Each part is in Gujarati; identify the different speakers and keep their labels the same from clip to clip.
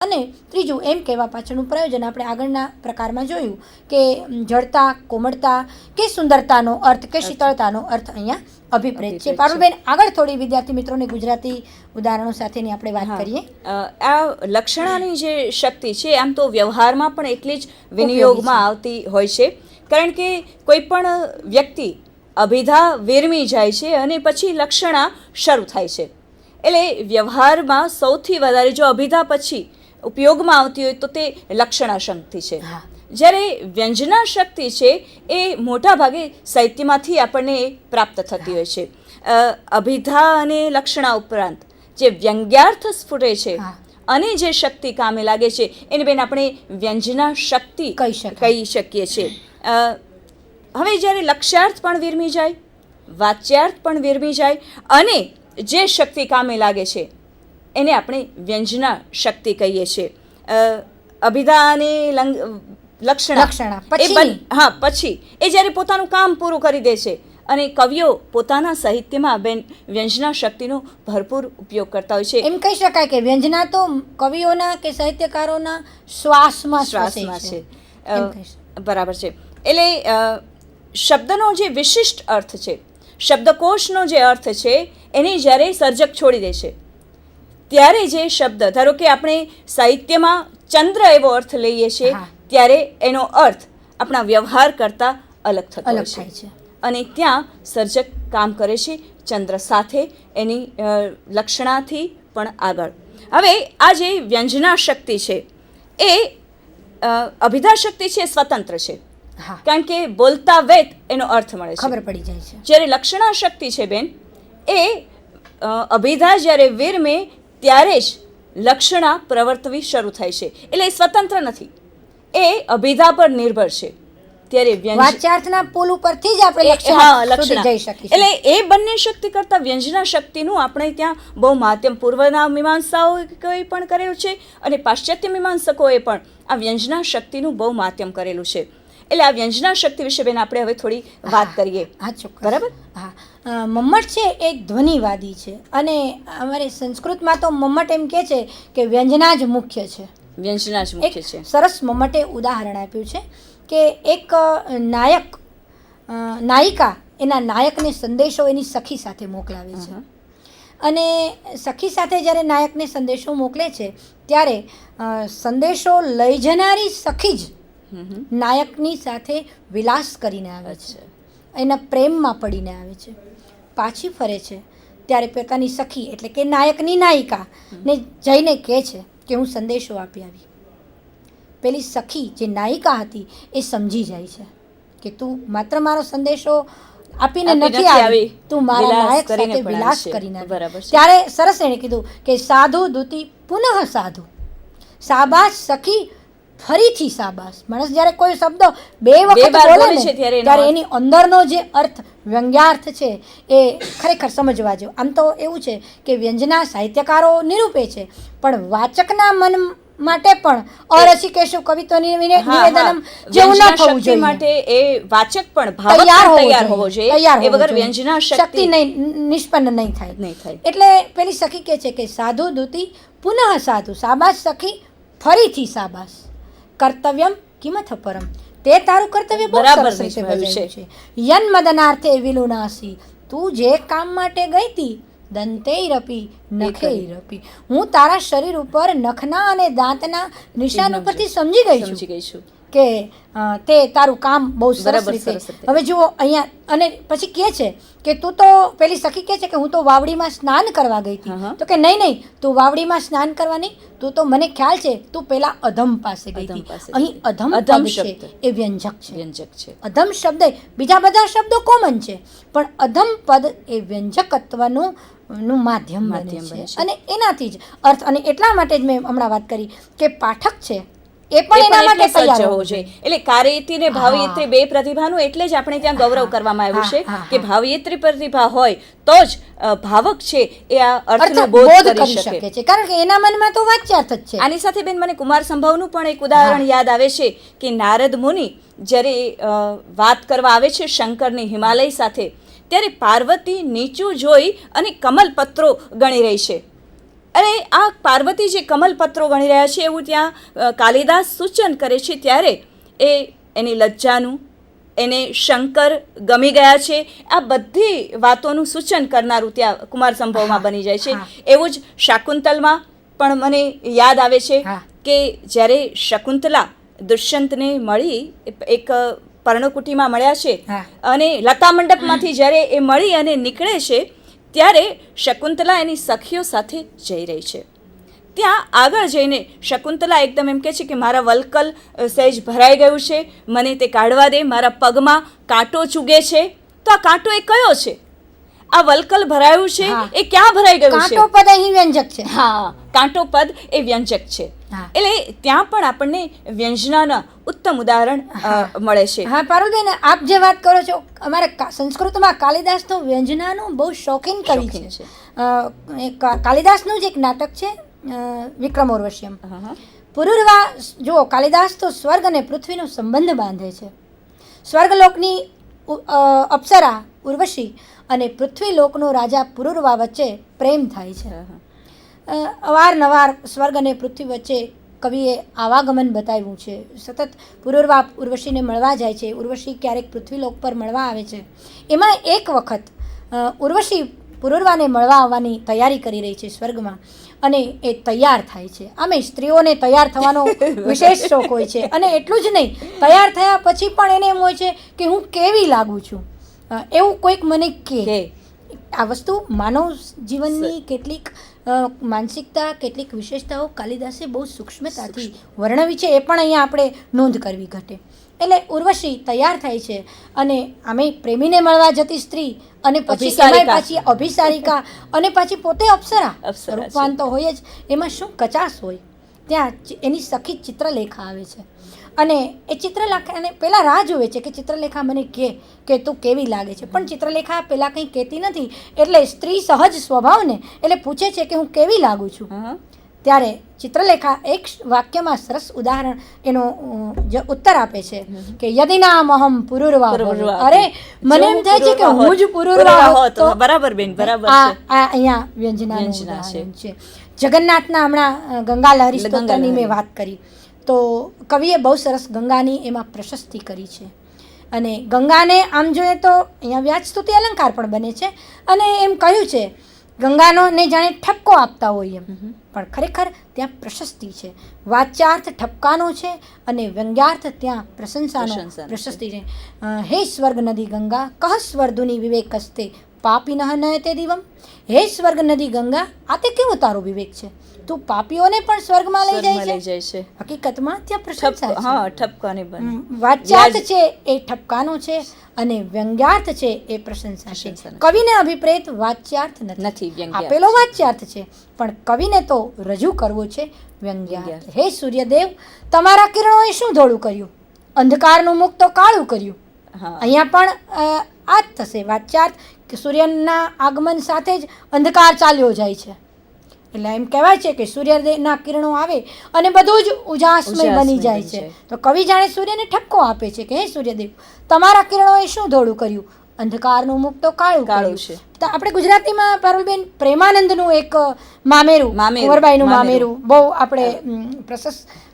Speaker 1: અને ત્રીજું એમ કહેવા પાછળનું પ્રયોજન આપણે આગળના પ્રકારમાં જોયું કે જડતા, કોમળતા કે સુંદરતાનો અર્થ કે શીતળતાનો અર્થ અહીંયા અભિપ્રેત છે. પારુલબેન, આગળ થોડી વિદ્યાર્થી મિત્રોને ગુજરાતી ઉદાહરણો સાથેની આપણે વાત કરીએ.
Speaker 2: આ લક્ષણાની જે શક્તિ છે આમ તો વ્યવહારમાં પણ એટલી જ વિનિયોગમાં આવતી હોય છે, કારણ કે કોઈ પણ વ્યક્તિ અભિધા વેરમી જાય છે અને પછી લક્ષણા શરૂ થાય છે. એટલે વ્યવહારમાં સૌથી વધારે જો અભિધા પછી ઉપયોગમાં આવતી હોય તો તે લક્ષણા શક્તિ છે. જ્યારે વ્યંજના શક્તિ છે એ મોટા ભાગે સાહિત્યમાંથી આપણને પ્રાપ્ત થતી હોય છે. અભિધા અને લક્ષણા ઉપરાંત જે વ્યંગ્યાર્થ સ્ફુટે છે અને જે શક્તિ કામે લાગે છે એને બેન આપણે વ્યંજના શક્તિ કહી શકીએ છીએ. હવે જ્યારે લક્ષ્યાર્થ પણ વિરમી જાય, વાચ્યાર્થ પણ વિરમી જાય અને જે શક્તિ કામે લાગે છે એને આપણે વ્યંજના શક્તિ કહીએ છીએ. અભિધા અને લક્ષણા પછી એ જ્યારે પોતાનું કામ પૂરું કરી દે છે અને કવિઓ પોતાના સાહિત્યમાં બેન વ્યંજના શક્તિનો ભરપૂર ઉપયોગ કરતા હોય છે.
Speaker 1: એમ કહી શકાય કે વ્યંજના તો કવિઓના કે સાહિત્યકારોના શ્વાસમાં છે.
Speaker 2: બરાબર છે. એટલે શબ્દનો જે વિશિષ્ટ અર્થ છે, શબ્દકોશનો જે અર્થ છે, એને જ્યારે સર્જક છોડી દે છે ત્યારે જે શબ્દ, ધારો કે આપણે સાહિત્યમાં ચંદ્ર એવો અર્થ લઈએ છીએ ત્યારે એનો અર્થ આપણા વ્યવહાર કરતાં અલગ થતો હોય છે અને ત્યાં સર્જક કામ કરે છે ચંદ્ર સાથે, એની લક્ષણાથી પણ આગળ. હવે આ જે વ્યંજના શક્તિ છે એ અભિધા શક્તિ છે, સ્વતંત્ર છે, કારણ કે બોલતા વેત એનો અર્થ મળે છે,
Speaker 1: ખબર પડી જાય છે.
Speaker 2: જ્યારે લક્ષણા શક્તિ છે બેન એ અભિધા જ્યારે વિરમે ત્યારે જ લક્ષણા પ્રવર્તવી શરૂ થાય છે. એટલે એ સ્વતંત્ર નથી, એ અભિધા પર નિર્ભર છે. ત્યારે
Speaker 1: વાચ્યાર્થના પુલ ઉપરથી જ આપણે લક્ષણા જઈ શકીએ.
Speaker 2: એટલે એ બંને શક્તિ કરતાં વ્યંજના શક્તિનું આપણે ત્યાં બહુ માધ્યમ, પૂર્વના મીમાંસાઓએ પણ કરેલું છે અને પાશ્ચાત્ય મીમાંસકોએ પણ આ વ્યંજના શક્તિનું બહુ માધ્યમ કરેલું છે. એટલે આ વ્યંજના શક્તિ વિશે બેન આપણે હવે થોડી વાત કરીએ. બરાબર.
Speaker 1: મમ્મટ છે એ ધ્વનિવાદી છે અને અમારે સંસ્કૃતમાં તો મમ્મટ એમ કહે છે કે વ્યંજના જ મુખ્ય છે.
Speaker 2: વ્યંજના જ મુખ્ય છે.
Speaker 1: સરસ મમ્મટે ઉદાહરણ આપ્યું છે કે એક નાયિકા એના નાયકને સંદેશો એની સખી સાથે મોકલાવે છે અને સખી સાથે જ્યારે નાયકને સંદેશો મોકલે છે ત્યારે સંદેશો લઈ જનારી સખી જ નાયકની સાથે વિલાસ કરીને આવે છે, એના પ્રેમમાં પડીને આવે છે. પાછી ફરે છે ત્યારે પોતાની સખી એટલે કે નાયકની નાયિકાને જઈને કહે છે કે હું સંદેશો આપી આવી. પેલી સખી જે નાયિકા હતી એ સમજી જાય છે કે તું માત્ર મારો સંદેશો આપીને નથી આવી, તું મારા નાયક સાથે વિલાસ કરીને. ત્યારે સરસ એણે કીધું કે સાધુ દૂતી પુનઃ સાધુ, સાબાસ સખી ફરીથી સાબાસ. માણસ જ્યારે કોઈ શબ્દ બે વખત બોલે છે ત્યારે એની અંદરનો જે અર્થ, વ્યંગ્યાર્થ છે એ ખરેખર સમજવા જેવો. આમ તો એવું છે કે વ્યંજના સાહિત્યકારો નિરૂપે છે પણ વાચકના મન માટે પણ અરસિકેશુ કવિત્વ નિવેદનમ જેવું ન થવું જોઈએ.
Speaker 2: માટે એ વાચક પણ તૈયાર હોવો જોઈએ, એ વગર વ્યંજના શક્તિ
Speaker 1: નિષ્પન્ન નહીં થાય. એટલે પેલી સખી કહે છે કે સાધુ દૂતી પુનઃ સાધુ, સાબાસ સખી ફરીથી સાબાસ, કર્તવ્યમ કિમથ પરમ, તે તારું કર્તવ્ય બરાબર રીતે ભજવ્યું છે. યન મદનાર્થે વિલુનાસી, તું જે કામ માટે ગઈ હતી દંતૈરપી નખૈરપી, હું તારા શરીર ઉપર નખના અને દાંતના નિશાન ઉપરથી સમજી ગઈ છું કે તે તારું કામ બહુ સરસ રીતે. હવે જુઓ અહીંયા, અને પછી કહે છે કે તું તો, પેલી સખી કહે છે કે હું તો વાવડીમાં સ્નાન કરવા ગઈ હતી. તો કે નહીં, તું વાવડીમાં સ્નાન કરવા નહીં, તું તો મને ખ્યાલ છે તું પેલા અધમ પાસે ગઈ હતી. અહીં અધમ શબ્દ એ વ્યંજક છે. અધમ શબ્દ, બીજા બધા શબ્દો કોમન છે પણ અધમ પદ એ વ્યંજકત્વનું માધ્યમ બને છે અને એનાથી જ અર્થ. અને એટલા માટે જ મેં હમણાં વાત કરી કે પાઠક છે એ પણ એના માટે તૈયાર હોવો જોઈએ.
Speaker 2: એટલે કાર્યયત્રી ને ભાવયત્રી બે પ્રતિભાનું એટલે જ આપણે ત્યાં ગૌરવ કરવામાં આવ્યું છે કે ભાવયત્રી પ્રતિભા હોય તો જ ભાવક છે એ આ અર્થનો બોધ કરી શકે
Speaker 1: છે, કારણ કે એના મનમાં તો વાચ્યાર્થ જ છે.
Speaker 2: આની સાથે બેન મને કુમાર સંભવનું પણ એક ઉદાહરણ યાદ આવે છે કે નારદ મુનિ જ્યારે વાત કરવા આવે છે શંકરની હિમાલય સાથે, ત્યારે પાર્વતી નીચું જોઈ અને કમલપત્રો ગણી રહી છે અને આ પાર્વતી જે કમલપત્રો ગણી રહ્યા છે એવું ત્યાં કાલિદાસ સૂચન કરે છે ત્યારે એની લજ્જાનું, એને શંકર ગમી ગયા છે, આ બધી વાતોનું સૂચન કરનારું ત્યાં કુમાર સંભવમાં બની જાય છે. એવું જ શાકુંતલમાં પણ મને યાદ આવે છે કે જ્યારે શકુંતલા દુષ્યંતને મળી, એક પર્ણકુટીમાં મળ્યા છે અને લતા મંડપમાંથી જ્યારે એ મળી અને નીકળે છે ત્યારે શકુંતલા એની સખીઓ સાથે જઈ રહી છે. ત્યાં આગળ જઈને શકુંતલા એકદમ એમ કહે છે કે મારા વલ્કલ સહેજ ભરાઈ ગયું છે, મને તે કાઢવા દે, મારા પગમાં કાંટો ચૂગે છે. તો આ કાંટો એ કયો છે? આ વલ્કલ ભરાયું છે એ ક્યાં ભરાઈ ગયું છે?
Speaker 1: કાંટો પદ અહીં વ્યંજક છે.
Speaker 2: હા, કાંટો પદ એ વ્યંજક છે. એટલે ત્યાં પણ આપણને વ્યંજનાના ઉત્તમ ઉદાહરણ મળે છે.
Speaker 1: હા પારુલબેન, આપ જે વાત કરો છો, અમારા સંસ્કૃતમાં કાલિદાસ તો વ્યંજનાનું બહુ શોખીન કવિ છે. કાલિદાસનું જ એક નાટક છે વિક્રમોર્વશીયમ. પુરુરવા જુઓ, કાલિદાસ તો સ્વર્ગ અને પૃથ્વીનો સંબંધ બાંધે છે. સ્વર્ગલોકની અપ્સરા ઉર્વશી અને પૃથ્વીલોકનો રાજા પુરુરવા વચ્ચે પ્રેમ થાય છે. અવારનવાર સ્વર્ગ અને પૃથ્વી વચ્ચે કવિએ આવાગમન બતાવ્યું છે. સતત પુરુરવા ઉર્વશીને મળવા જાય છે, ઉર્વશી ક્યારેક પૃથ્વીલોક પર મળવા આવે છે. એમાં એક વખત ઉર્વશી પુરુરવાને મળવા આવવાની તૈયારી કરી રહી છે સ્વર્ગમાં, અને એ તૈયાર થાય છે. આમે સ્ત્રીઓને તૈયાર થવાનો વિશેષ શોખ હોય છે. અને એટલું જ નહીં, તૈયાર થયા પછી પણ એને એમ હોય છે કે હું કેવી લાગુ છું, એવું કોઈક મને કહે. આ વસ્તુ માનવ જીવનની કેટલીક માનસિકતા, કેટલીક વિશેષતાઓ કાલિદાસે બહુ સૂક્ષ્મતાથી વર્ણવી છે, એ પણ અહીંયા આપણે નોંધ કરવી ઘટે. એટલે ઉર્વશી તૈયાર થાય છે અને આમે પ્રેમીને મળવા જતી સ્ત્રી, અને પછી પાછી અભિસારિકા, અને પાછી પોતે અપ્સરા, રૂપવાન તો હોય જ, એમાં શું કચાશ હોય. ત્યાં એની સખી ચિત્રલેખા આવે છે અને એ ચિત્રલેખાને પહેલાં રાહ જોવે છે કે ચિત્રલેખા મને કહે કે તું કેવી લાગે છે. પણ ચિત્રલેખા પહેલાં કંઈ કહેતી નથી, એટલે સ્ત્રી સહજ સ્વભાવને એટલે પૂછે છે કે હું કેવી લાગુ છું. ત્યારે ચિત્રલેખા એક વાક્યમાં સરસ ઉદાહરણ એનો ઉત્તર આપે છે કે યદિનામ અહમ પુરુરવા. અરે મને એમ થાય છે કે હું જ પુરુરવા હોત તો.
Speaker 2: બરાબર બેન, બરાબર.
Speaker 1: આ અહીંયા વ્યંજનાનું ઉદાહરણ છે. જગન્નાથના હમણાં ગંગા લહરી સ્તોત્રની મેં વાત કરી, તો કવિએ બહુ સરસ ગંગાની એમાં પ્રશસ્તિ કરી છે. અને ગંગાને આમ જોઈએ તો અહીંયા વ્યાજસ્તુતિ અલંકાર પણ બને છે, અને એમ કહ્યું છે ગંગાનો ને જાણે ઠપકો આપતા હોય એમ, પણ ખરેખર ત્યાં પ્રશસ્તિ છે. વાચ્યાર્થ ઠપકાનો છે અને વ્યંગ્યાર્થ ત્યાં પ્રશંસાનો પ્રશસ્તિ છે. હે સ્વર્ગ નદી ગંગા કહ સ્વર્ધુની વિવેકસ્તે પાપી નહ નયતે દિવમ. હે સ્વર્ગ નદી ગંગા, આ તે કેવો તારો વિવેક છે, તું પાપીઓને પણ સ્વર્ગમાં લઈ જાય છે. હકીકતમાં ત્યાં પ્રશંસા છે.
Speaker 2: હા, ઠપકાને બને.
Speaker 1: વાચ્યાર્થ છે એ ઠપકાનો છે અને વ્યંગ્યાર્થ છે એ પ્રશંસા છે. કવિને અભિપ્રેત વાચ્યાર્થ નથી, આપેલો વાચ્યાર્થ છે, પણ કવિને તો રજૂ કરવો છે વ્યંગ્યાર્થ. હે સૂર્યદેવ, તમારા કિરણોએ શું ધોળું કર્યું, અંધકારનું મુખ તો કાળું કર્યું. અહીંયા પણ આ જ થશે વાચ્યાર્થ, કે સૂર્યના આગમન સાથે જ અંધકાર ચાલ્યો જાય છે. એટલે એમ કહેવાય છે કે સૂર્યના કિરણો આવે અને બધું જ ઉજાસમય બની જાય છે. તો કવિ જાણે સૂર્યને ઠપકો આપે છે કે હે સૂર્યદેવ, તમારા કિરણોએ શું ધોળું કર્યું, અંધકારનું મુખ તો કાળું છે. તો આપણે ગુજરાતીમાં પારુલબેન પ્રેમાનંદનું એક મામેરું, કુંવરબાઈનું મામેરું, બહુ આપણે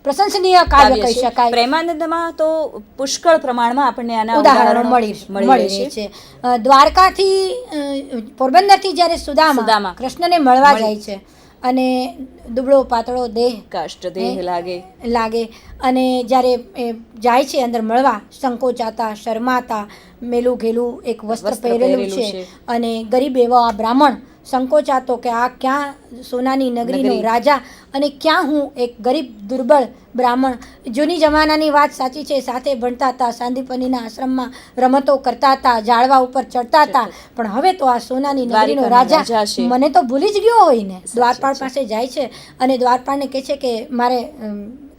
Speaker 1: પ્રશંસનીય કાવ્ય કહી શકાય.
Speaker 2: પ્રેમાનંદમાં તો પુષ્કળ પ્રમાણમાં આપણને આના
Speaker 1: ઉદાહરણો મળી છે. દ્વારકાથી પોરબંદરથી જ્યારે સુદામા કૃષ્ણને મળવા જાય છે અને દુબળો પાતળો દેહ,
Speaker 2: કાષ્ઠદેહ
Speaker 1: લાગે, અને જ્યારે એ જાય છે અંદર મળવા, સંકોચાતા, શરમાતા, મેલું ઘેલું એક વસ્ત્ર પહેરેલું છે, અને ગરીબ એવો આ બ્રાહ્મણ સંકોચાતો કે આ ક્યાં સોનાની નગરીનો રાજા અને ક્યાં હું એક ગરીબ દુર્બળ બ્રાહ્મણ. જૂની જમાનાની વાત સાચી છે, સાથે ભણતા હતા, સાંદીપનીના આશ્રમમાં રમતો કરતા હતા, ઝાડવા ઉપર ચડતા હતા, પણ હવે તો આ સોનાની નગરીનો રાજા મને તો ભૂલી જ ગયો હોય ને. દ્વારપાળ પાસે જાય છે અને દ્વારપાળને કહે છે કે મારે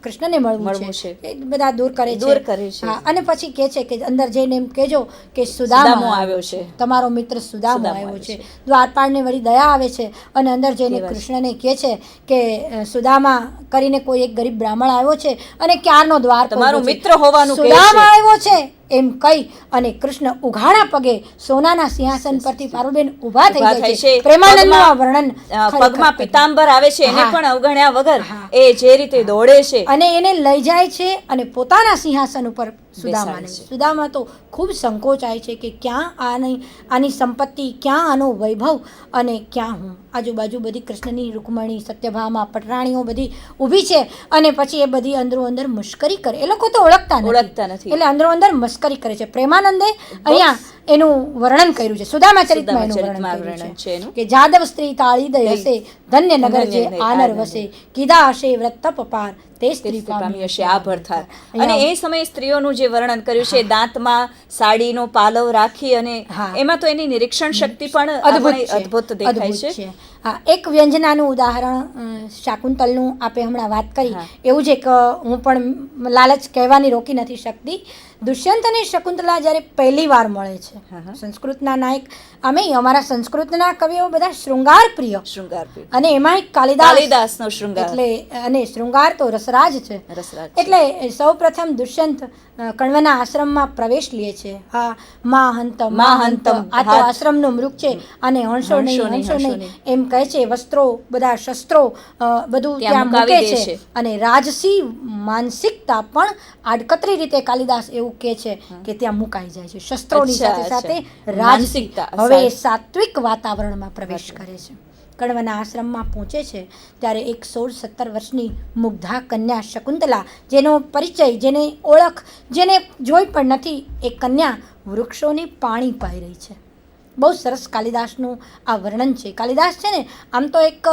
Speaker 1: કૃષ્ણને મળવું છે, એ બધા દૂર કરે છે. અને પછી કહે છે કે અંદર જઈને એમ કહેજો કે સુદામો આવ્યો છે, તમારો મિત્ર સુદામો આવ્યો છે. દ્વારપાળને વળી દયા આવે છે અને અંદર જઈને કૃષ્ણને કહે છે કે સુદામા કરીને કોઈ એક ગરીબ બ્રાહ્મણ આવ્યો છે અને ક્યારનો દ્વાર
Speaker 2: તમારો મિત્ર હોવાનું
Speaker 1: સુદામા આવ્યો છે એમ કહી અને કૃષ્ણ ઉઘાડા પગે સોનાના સિંહાસન પરથી પારુલબેન ઊભા થઈ જાય છે. પ્રેમાનંદનું આ વર્ણન,
Speaker 2: પગમાં પિતાંબર આવે છે એને પણ અવગણ્યા વગર એ જે રીતે દોડે છે
Speaker 1: અને એને લઈ જાય છે અને પોતાના સિંહાસન ઉપર સુદામાને. સુદામા તો ખૂબ સંકોચાય છે કે ક્યાં આની સંપત્તિ, ક્યાં આનો વૈભવ અને ક્યાં હું. આજુબાજુ બધી કૃષ્ણની રૂકમણી, સત્યભામા, પટરાણીઓ બધી ઊભી છે અને પછી એ બધી અંદરો અંદર મશ્કરી કરે. એ લોકો તો ઓળખતા નથી એટલે અંદરો અંદર મશ્કરી કરે છે. પ્રેમાનંદે અહીંયા એનું વર્ણન કર્યું છે, સુદામા ચરિતમાં એનું વર્ણન કર્યું છે કે જાદવ સ્ત્રી તાળી દઈ હશે, ધન્ય નગર જે આનર વસે, કીધા હશે વ્રત તપ પાર, તે સ્ત્રી પામી હશે આ ભરથાર.
Speaker 2: અને એ સમયે સ્ત્રીઓનું જે વર્ણન કર્યું છે, દાંતમાં સાડીનો પાલવ રાખી, અને એમાં તો એની નિરીક્ષણ શક્તિ પણ અદ્ભુત દેખાય છે.
Speaker 1: હા, એક વ્યંજનાનું ઉદાહરણ શાકુંતલનું આપે હમણાં વાત કરી, એવું જ એક હું પણ લાલચ કહેવાની રોકી નથી શકતી. દુષ્યંત અને શકુંતલા જ્યારે પહેલી વાર મળે છે, સંસ્કૃતના નાયક, અમે અમારા સંસ્કૃતના કવિઓ બધા શૃંગાર પ્રિય, અને એમાં એક કાલિદાસનો શૃંગાર, એટલે અને શૃંગાર તો રસરાજ છે. એટલે સૌ પ્રથમ દુષ્યંત કણવના આશ્રમમાં પ્રવેશ લે છે. હા, મહાંતમ આ તો આશ્રમનું મૃગ છે, અને હંસો નહીં એમ કહે છે. વસ્ત્રો, બધા શસ્ત્રો બધું ત્યાં મૂકે છે, અને રાજસી માનસિકતા પણ આડકતરી રીતે કાલિદાસ એવું કહે છે કે ત્યાં મુકાઈ જાય છે. શસ્ત્રોની સાથે સાથે રાજસિકતા, હવે સાત્વિક વાતાવરણમાં પ્રવેશ કરે છે. કણવના આશ્રમમાં પહોંચે છે ત્યારે એક 16-17 વર્ષની મુગ્ધા કન્યા શકુંતલા, જેનો પરિચય, જેની ઓળખ, જેને જોઈ પણ નથી, એ કન્યા વૃક્ષોને પાણી પાઈ રહી છે. બહુ સરસ કાલિદાસનું આ વર્ણન છે. કાલિદાસ છે ને આમ તો એક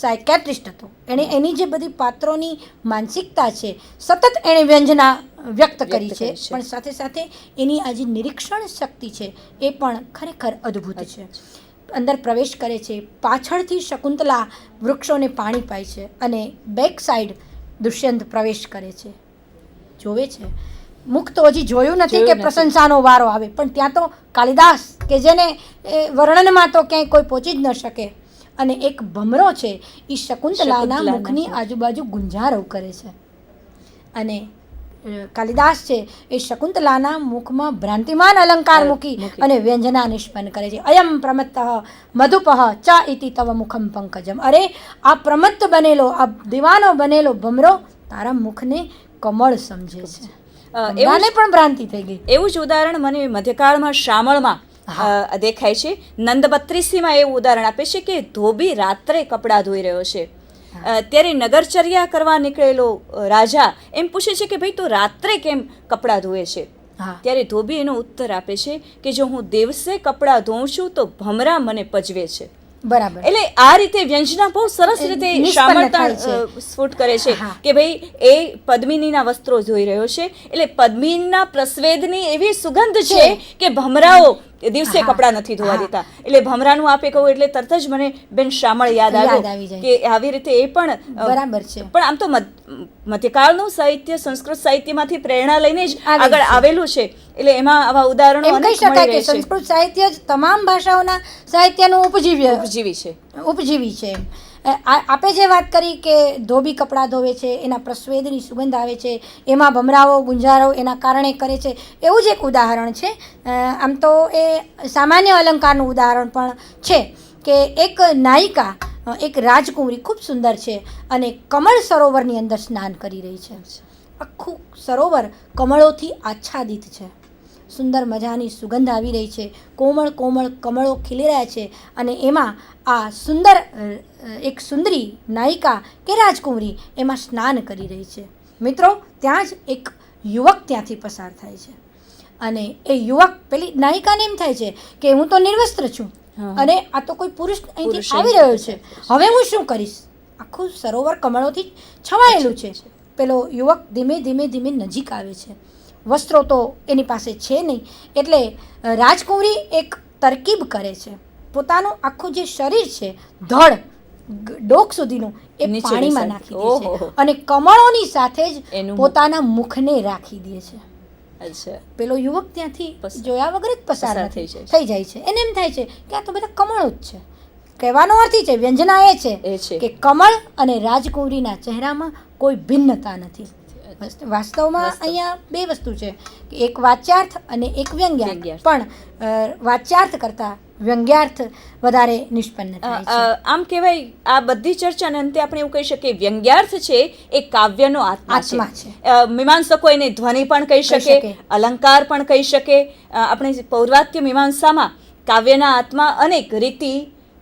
Speaker 1: સાયકેટ્રિસ્ટ હતો. એણે એની જે બધી પાત્રોની માનસિકતા છે સતત એણે વ્યંજના વ્યક્ત કરી છે, પણ સાથે સાથે એની આ જે નિરીક્ષણ શક્તિ છે એ પણ ખરેખર અદ્ભુત છે. અંદર પ્રવેશ કરે છે, પાછળથી શકુંતલા વૃક્ષોને પાણી પાય છે, અને બેક સાઈડ દુષ્યંત પ્રવેશ કરે છે, જોવે છે. મુખ તો હજી જોયું નથી કે પ્રશંસાનો વારો આવે, પણ ત્યાં તો કાલિદાસ કે જેને વર્ણનમાં તો ક્યાંય કોઈ પહોંચી જ ન શકે, અને એક ભમરો છે એ શકુંતલાના મુખની આજુબાજુ ગુંજારવ કરે છે. અને કાલિદાસ છે એ શકુંતલાના મુખમાં ભ્રાંતિમાન અલંકાર મૂકી અને વ્યંજના નિષ્પન્ન કરે છે. અયમ પ્રમત્ત મધુપહ ચ ઇતિ તવ મુખમ પંકજમ. અરે આ પ્રમત્ત બનેલો, આ દીવાનો બનેલો ભમરો તારા મુખને કમળ સમજે છે. એને પણ ભ્રાંતિ થઈ ગઈ.
Speaker 2: એવું જ ઉદાહરણ મને મધ્યકાળમાં શામળમાં દેખાય છે. નંદ 32માં એવું ઉદાહરણ આપે છે કે ધોબી રાત્રે કપડાં ધોઈ રહ્યો છે, ત્યારે નગરચર્યા કરવા નીકળેલો રાજા એમ પૂછે છે કે ભાઈ તું રાત્રે કેમ કપડાં ધોવે છે? ત્યારે ધોબી એનો ઉત્તર આપે છે કે જો હું દિવસે કપડાં ધોઉં છું તો ભમરા મને પજવે છે.
Speaker 1: બરાબર.
Speaker 2: એટલે આ રીતે વ્યંજના બહુ સરસ રીતે શામળતાણ સ્ફુટ કરે છે કે ભાઈ એ પદ્મિનીના વસ્ત્રો ધોઈ રહ્યો છે, એટલે પદ્મિનીના પ્રસ્વેદની એવી સુગંધ છે કે ભમરાઓ દિવસે કપડાં નથી ધોવા દેતા. એટલે ભમરાનું આપે કહું એટલે તરત જ મને બેન શામળ યાદ આવ્યું કે આવી રીતે એ પણ
Speaker 1: બરાબર છે.
Speaker 2: પણ આમ તો મધ્યકાળનું સાહિત્ય સંસ્કૃત સાહિત્યમાંથી પ્રેરણા લઈને જ આગળ આવેલું છે, એટલે એમાં આવા ઉદાહરણો
Speaker 1: કહી શકાય કે સંસ્કૃત સાહિત્ય જ તમામ ભાષાઓના સાહિત્યનું ઉપજીવી છે. આપે જે વાત કરી કે ધોબી કપડાં ધોવે છે, એના પ્રસ્વેદની સુગંધ આવે છે, એમાં ભમરાઓ ગુંજારો એના કારણે કરે છે, એવું જ એક ઉદાહરણ છે. આમ તો એ સામાન્ય અલંકારનું ઉદાહરણ પણ છે કે એક નાયિકા, એક રાજકુંવરી ખૂબ સુંદર છે અને કમળ સરોવરની અંદર સ્નાન કરી રહી છે. આખું સરોવર કમળોથી આચ્છાદિત છે, સુંદર મજાની સુગંધ આવી રહી છે, કોમળ કોમળ કમળો ખીલી રહ્યા છે, અને એમાં આ સુંદર એક સુંદરી નાયિકા કે રાજકુંવરી એમાં સ્નાન કરી રહી છે. મિત્રો, ત્યાં જ એક યુવક ત્યાંથી પસાર થાય છે, અને એ યુવક પેલી નાયિકાને એમ થાય છે કે હું તો નિર્વસ્ત્ર છું, અને આ તો કોઈ પુરુષ અહીંથી આવી રહ્યો છે, હવે હું શું કરીશ? આખું સરોવર કમળોથી છવાયેલું છે. પેલો યુવક ધીમે ધીમે ધીમે નજીક આવે છે. વસ્ત્રો તો એની પાસે છે નહીં, એટલે રાજકુંવરી એક તરકીબ કરે છે. પોતાનું આખું જે શરીર છે ધડ ડોક સુધીનું એ પાણીમાં નાખી દે છે, અને કમળોની સાથે જ પોતાના મુખને રાખી દે છે. પેલો યુવક ત્યાંથી જોયા વગર જ પસાર થઈ જાય છે. એને એમ થાય છે કે આ તો બધા કમળો જ છે. કહેવાનો અર્થ છે, વ્યંજના એ છે કે કમળ અને રાજકુંવરીના ચહેરામાં કોઈ ભિન્નતા નથી. વાસ્તવમાં અહીંયા બે વસ્તુ છે કે એક વાચ્યાર્થ અને એક વ્યંગ્યાર્થ,
Speaker 2: વ્યંગ્યાર્થ.
Speaker 1: પણ વાચ્યાર્થ કરતાં વ્યંગ્યાર્થ વધારે નિષ્પન્ન થાય છે.
Speaker 2: આમ કહેવાય આ બધી ચર્ચાના અંતે આપણે એવું કહી શકીએ વ્યંગ્યાર્થ છે એ કાવ્યનો આત્મા છે. મીમાંસકો એને ધ્વનિ પણ કહી શકે, અલંકાર પણ કહી શકે. આપણે પૌર્વાત્ય મીમાંસામાં કાવ્યના આત્મા અનેક રીતિ,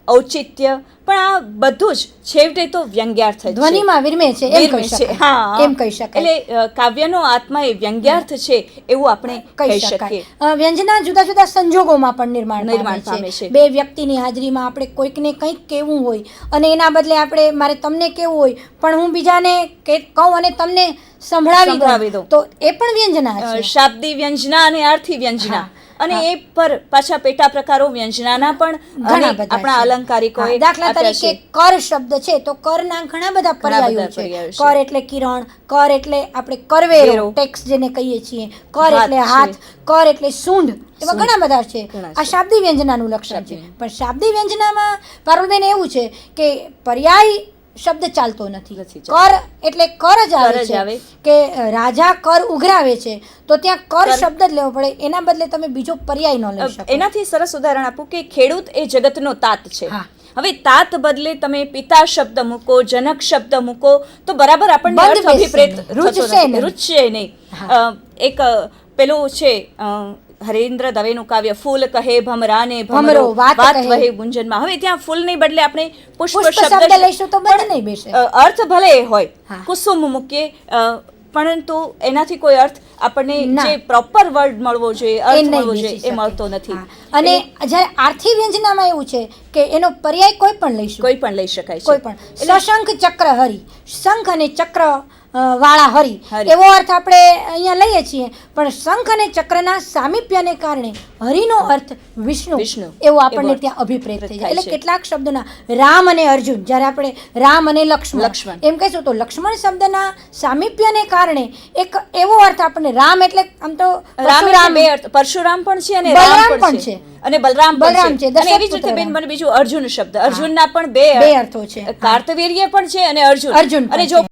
Speaker 2: ઔચિત્ય, પણ આ બધું જ છેવટે તો વ્યંગ્યાર્થ છે,
Speaker 1: ધ્વનિમાં વિરમે છે એમ કહી શકાય.
Speaker 2: હા,
Speaker 1: એમ કહી શકાય.
Speaker 2: એટલે કાવ્યનો આત્મા એ વ્યંગ્યાર્થ છે એવું આપણે કહી શકીએ.
Speaker 1: વ્યંજના જુદા જુદા સંજોગોમાં પણ નિર્માણ
Speaker 2: પામે છે.
Speaker 1: બે વ્યક્તિની હાજરીમાં આપણે કોઈકને કંઈક કહેવું હોય અને એના બદલે આપણે મારે તમને કહેવું હોય પણ હું બીજાને કહું અને તમને સંભળાવી દઉં તો એ પણ વ્યંજના છે.
Speaker 2: શાબ્દી વ્યંજના અને અર્થી વ્યંજના, અને એ પર પાછા પેટા પ્રકારો વ્યંજનાના પણ આપણા અલંકારિકોએ
Speaker 1: દાખલા તરીકે કર શબ્દ છે તો કરના ઘણા બધા પર્યાયો છે. કર એટલે કિરણ, કર એટલે આપણે કરવેરો ટેક્સ જેને કહીએ છીએ, કર એટલે હાથ, કર એટલે સૂંઢ, એવા ઘણા બધા છે. આ શાબ્દી વ્યંજનાનું લક્ષણ છે. પણ શાબ્દી વ્યંજનામાં પારુલબેન એવું છે કે પર્યાય શબ્દ ચાલતો નથી. કર એટલે કર જ આવે છે કે રાજા કર ઉઘરાવે છે તો ત્યાં કર શબ્દ જ લેવો પડે, એના બદલે તમે બીજો પર્યાય ન લઈ શકો.
Speaker 2: એનાથી સરસ ઉદાહરણ આપું કે ખેડૂત એ જગતનો તાત છે. હવે તાત બદલે તમે પિતા શબ્દ મૂકો, જનક શબ્દ મૂકો તો બરાબર આપણને અર્થ અભિપ્રેત રૂચશે નહીં. એક પેલું છે હરેન્દ્ર દવેનું કાવ્ય ફૂલ કહે ભમરાને ભમરો વાત વહે ગુંજનમાં. હવે ત્યાં ફૂલની બદલે આપણે પુષ્પ શબ્દ
Speaker 1: લઈશું તો બંધ નહીં બેસે.
Speaker 2: અર્થ ભલે હોય, કુસુમ મૂકીએ, પરંતુ એનાથી કોઈ અર્થ આપણને જે પ્રોપર વર્ડ મળવો જોઈએ, અર્થ મળવો જોઈએ, એ મળતો નથી.
Speaker 1: અને જ્યારે આર્થી વ્યંજનામાં એવું છે કે એનો પર્યાય કોઈ પણ લઈશું,
Speaker 2: કોઈ પણ લઈ શકાય છે.
Speaker 1: કોઈ પણ સશંખ ચક્ર હરિ, શંખ અને ચક્ર વાળા હરિ એવો અર્થ આપણે અહીંયા લઈએ છીએ, પણ શંખ અને ચક્રના સામીપ્યને કારણે હરિનો અર્થ વિષ્ણુ એવો આપણને ત્યાં અભિપ્રેત થઈ જાય. એટલે કેટલાક શબ્દોના રામ અને અર્જુન, જ્યારે આપણે રામ અને લક્ષ્મણ એમ કહીશું તો લક્ષ્મણ શબ્દના સામીપ્યને કારણે એક એવો અર્થ આપણને, રામ એટલે આમ તો
Speaker 2: બે અર્થ, પરશુરામ પણ છે અને રામ પણ છે અને બલરામ પણ છે. અને એવી જ રીતે બેન મને બીજું અર્જુન શબ્દ, અર્જુનના પણ બે અર્થો છે. કાર્તવીર્ય પણ છે અને અર્જુન. અને જો